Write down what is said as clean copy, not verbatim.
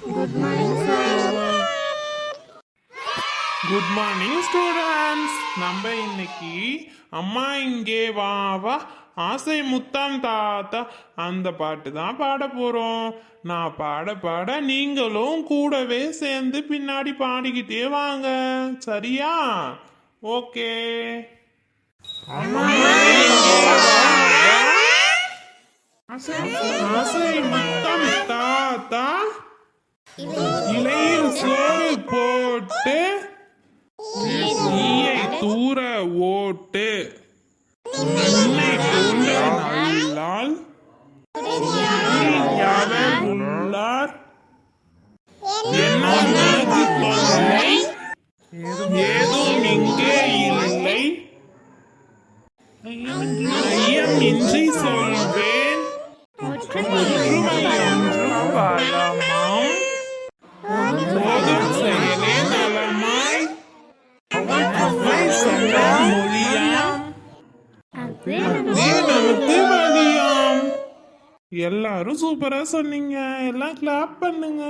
Good morning sir. Good morning students. நம்ம இன்னைக்கு அம்மா இங்கே வா வா ஆசை முத்தம் தாத்தா அந்த பாட்டு தான் பாட போறோம். நான் பாட பாட நீங்களும் கூடவே சேர்ந்து பின்னாடி பாடிக்கிட்டே வாங்க, சரியா? ஓகே. ஆசை முத்தம் தாத்தா இலையில் சோறு போட்டு ஈயை தூர ஓட்டு உன்னை போன்ற நல்லால் யாவர் உள்ளார் என்ன உனக்கு தொல்லை ஏதும் இங்கே இல்லை ஐயம் இன்றி சொல்வேன் ஒற்றுமை என்றும் வாழாமாம் போதும் செயலே நலமாய் மொழியாம் நமக்கு வழியாம். எல்லாரும் சூப்பரா சொன்னீங்க. எல்லாம் கிளாப் பண்ணுங்க.